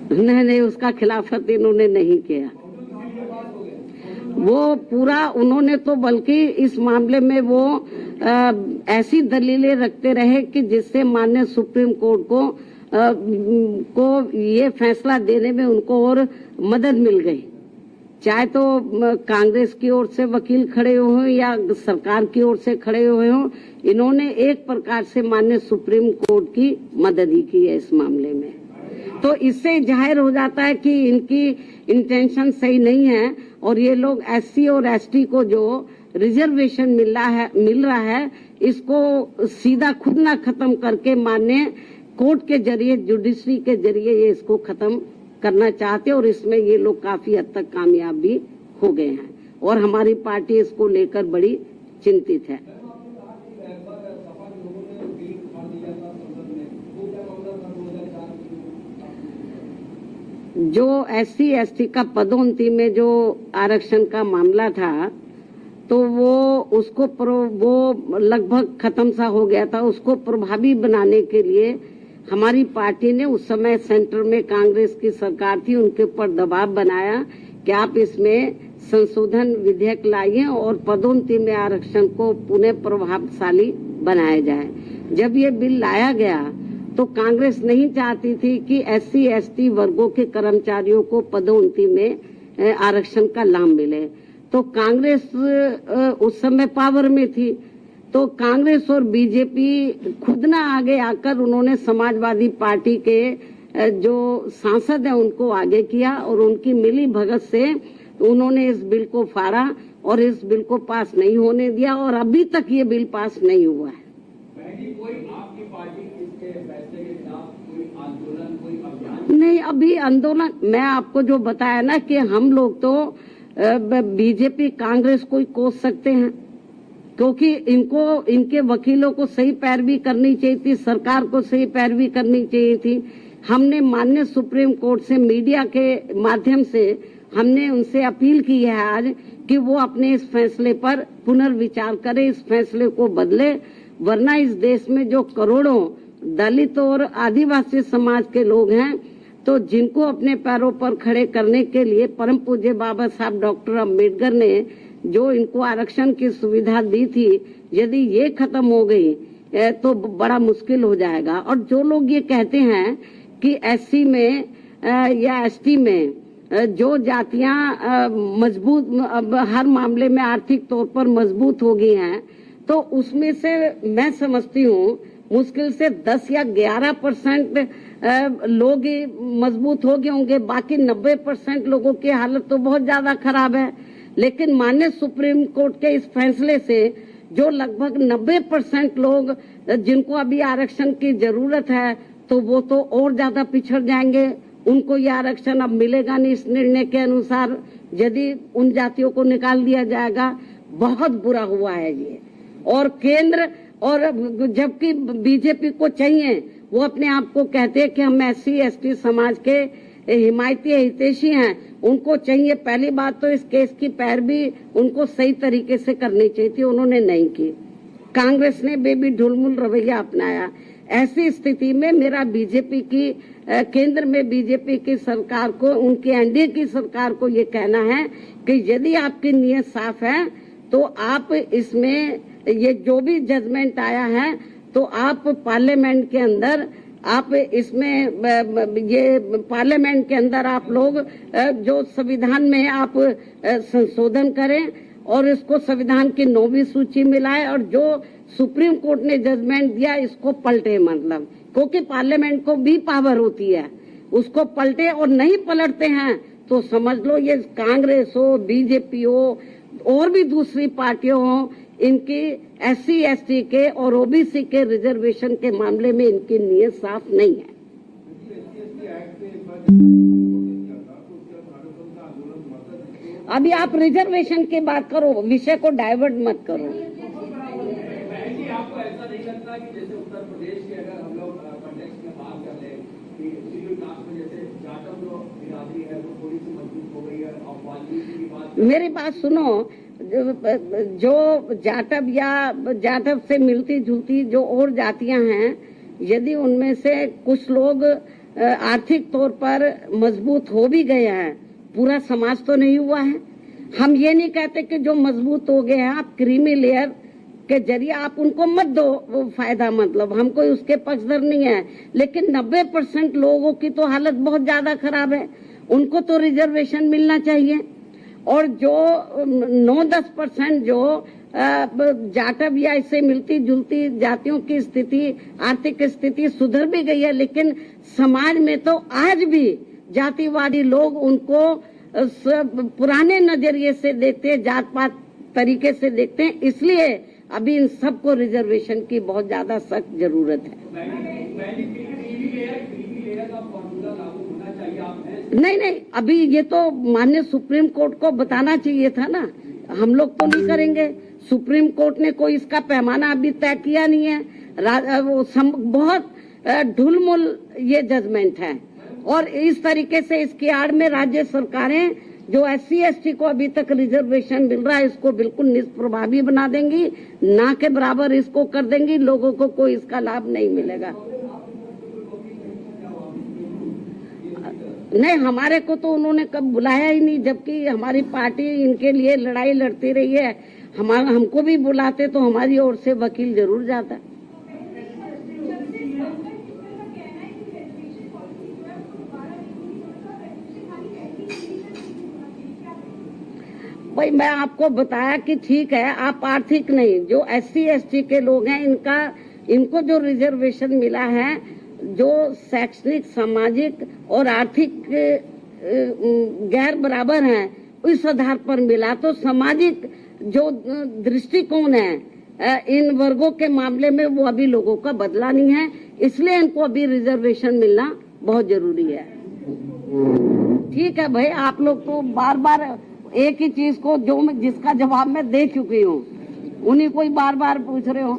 नहीं, उसका खिलाफत इन्होंने नहीं किया। वो पूरा उन्होंने तो बल्कि इस मामले में वो ऐसी दलीलें रखते रहे कि जिससे माननीय सुप्रीम कोर्ट को ये फैसला देने में उनको और मदद मिल गई। चाहे तो कांग्रेस की ओर से वकील खड़े हुए या सरकार की ओर से खड़े हुए हों, इन्होंने एक प्रकार से माननीय सुप्रीम कोर्ट की मदद ही की है इस मामले में। तो इससे जाहिर हो जाता है कि इनकी इंटेंशन सही नहीं है और ये लोग एससी और एसटी को जो रिजर्वेशन मिल रहा है इसको सीधा खुद ना खत्म करके माननीय कोर्ट के जरिए, जुडिशरी के जरिए ये इसको खत्म करना चाहते और इसमें ये लोग काफी हद तक कामयाब भी हो गए हैं और हमारी पार्टी इसको लेकर बड़ी चिंतित है। जो एससी एसटी का पदोन्नति में जो आरक्षण का मामला था तो वो लगभग खत्म सा हो गया था। उसको प्रभावी बनाने के लिए हमारी पार्टी ने उस समय सेंटर में कांग्रेस की सरकार थी, उनके ऊपर दबाव बनाया कि आप इसमें संशोधन विधेयक लाइए और पदोन्नति में आरक्षण को पुनः प्रभावशाली बनाया जाए। जब ये बिल लाया गया तो कांग्रेस नहीं चाहती थी कि एससी एसटी वर्गों के कर्मचारियों को पदोन्नति में आरक्षण का लाभ मिले। तो कांग्रेस उस समय पावर में थी, तो कांग्रेस और बीजेपी खुद ना आगे आकर उन्होंने समाजवादी पार्टी के जो सांसद हैं उनको आगे किया और उनकी मिली भगत से उन्होंने इस बिल को फाड़ा और इस बिल को पास नहीं होने दिया और अभी तक ये बिल पास नहीं हुआ है। कोई आपकी पार्टी इसके फैसले के खिलाफ कोई आंदोलन, कोई अभियान? नहीं, अभी आंदोलन मैं आपको जो बताया ना कि हम लोग तो बीजेपी कांग्रेस को ही कोस सकते हैं क्योंकि इनके वकीलों को सही पैरवी करनी चाहिए थी, सरकार को सही पैरवी करनी चाहिए थी। हमने माननीय सुप्रीम कोर्ट से मीडिया के माध्यम से हमने उनसे अपील की है आज कि वो अपने इस फैसले पर पुनर्विचार करें, इस फैसले को बदले, वरना इस देश में जो करोड़ों दलित और आदिवासी समाज के लोग हैं तो जिनको अपने पैरों पर खड़े करने के लिए परम पूज्य बाबा साहब डॉक्टर अम्बेडकर ने जो इनको आरक्षण की सुविधा दी थी, यदि ये खत्म हो गई तो बड़ा मुश्किल हो जाएगा। और जो लोग ये कहते हैं कि एससी में या एसटी में जो जातियां मजबूत हर मामले में आर्थिक तौर पर मजबूत हो गई हैं, तो उसमें से मैं समझती हूँ मुश्किल से 10 या 11% लोग ही मजबूत हो गए होंगे, बाकी 90% लोगों की हालत तो बहुत ज्यादा खराब है। लेकिन माननीय सुप्रीम कोर्ट के इस फैसले से जो लगभग 90% लोग जिनको अभी आरक्षण की जरूरत है तो वो तो और ज्यादा पिछड़ जाएंगे, उनको ये आरक्षण अब मिलेगा नहीं। इस निर्णय के अनुसार यदि उन जातियों को निकाल दिया जाएगा, बहुत बुरा हुआ है ये। और केंद्र और जबकि बीजेपी को चाहिए, वो अपने आप को कहते हैं कि हम एससी एसटी समाज के हिमायती हितैषी हैं, उनको चाहिए पहली बात तो इस केस की पैरवी उनको सही तरीके से करनी चाहिए थी, उन्होंने नहीं की। कांग्रेस ने बेबी ढुलमुल रवैया अपनाया। ऐसी स्थिति में मेरा बीजेपी की केंद्र में बीजेपी की सरकार को, उनकी एनडीए की सरकार को ये कहना है कि यदि आपकी नीयत साफ है तो आप इसमें ये जो भी जजमेंट आया है तो आप पार्लियामेंट के अंदर आप इसमें ये पार्लियामेंट के अंदर आप लोग जो संविधान में आप संशोधन करें और इसको संविधान की 9वीं सूची में लाए और जो सुप्रीम कोर्ट ने जजमेंट दिया इसको पलटे, मतलब क्योंकि पार्लियामेंट को भी पावर होती है, उसको पलटे और नहीं पलटते हैं तो समझ लो ये कांग्रेस हो, बीजेपी हो और भी दूसरी पार्टियों हो, इनकी एससी एसटी के और ओबीसी के रिजर्वेशन के मामले में इनकी नीयत साफ नहीं है। अभी आप रिजर्वेशन की बात करो, विषय को डाइवर्ट मत करो। आपको ऐसा नहीं लगता कि जैसे उत्तर प्रदेश के अगर हम लोग कॉन्टेक्स्ट में बात कर ले कि शेड्यूल कास्ट में जैसे जाटव जो बिरादरी है वो थोड़ी सी मजबूत हो गई है और वाल्मीकि की बात, मेरी बात सुनो, जो जाटव से मिलती जुलती जो और जातियां हैं, यदि उनमें से कुछ लोग आर्थिक तौर पर मजबूत हो भी गए हैं, पूरा समाज तो नहीं हुआ है। हम ये नहीं कहते कि जो मजबूत हो गए हैं आप क्रीमी लेयर के जरिए आप उनको मत दो वो फायदा, मतलब हम कोई उसके पक्षधर नहीं है, लेकिन 90% लोगों की तो हालत बहुत ज्यादा खराब है, उनको तो रिजर्वेशन मिलना चाहिए। और जो 9-10% जो जाटव या इससे मिलती जुलती जातियों की स्थिति, आर्थिक स्थिति सुधर भी गई है, लेकिन समाज में तो आज भी जातिवादी लोग उनको पुराने नजरिए से देखते हैं, जात पात तरीके से देखते हैं। इसलिए अभी इन सबको रिजर्वेशन की बहुत ज्यादा सख्त जरूरत है। नहीं, अभी ये तो माननीय सुप्रीम कोर्ट को बताना चाहिए था ना, हम लोग तो नहीं करेंगे। सुप्रीम कोर्ट ने कोई इसका पैमाना अभी तय किया नहीं है। बहुत ढुलमुल ये जजमेंट है और इस तरीके से इसकी आड़ में राज्य सरकारें जो SC/ST को अभी तक रिजर्वेशन मिल रहा है इसको बिल्कुल निष्प्रभावी बना देंगी, ना के बराबर इसको कर देंगी, लोगों को कोई इसका लाभ नहीं मिलेगा। नहीं, हमारे को तो उन्होंने कब बुलाया ही नहीं, जबकि हमारी पार्टी इनके लिए लड़ाई लड़ती रही है। हमको भी बुलाते तो हमारी ओर से वकील जरूर जाता। भाई मैं आपको बताया कि ठीक है, आप आर्थिक नहीं, जो SC/ST के लोग हैं इनको जो रिजर्वेशन मिला है, जो शैक्षणिक, सामाजिक और आर्थिक गैर बराबर हैं, इस आधार पर मिला। तो सामाजिक जो दृष्टिकोण है इन वर्गों के मामले में वो अभी लोगों का बदला नहीं है, इसलिए इनको अभी रिजर्वेशन मिलना बहुत जरूरी है। ठीक है भाई, आप लोग तो बार बार एक ही चीज को जिसका जवाब मैं दे चुकी हूँ, उन्हीं को ही बार बार पूछ रहे हो।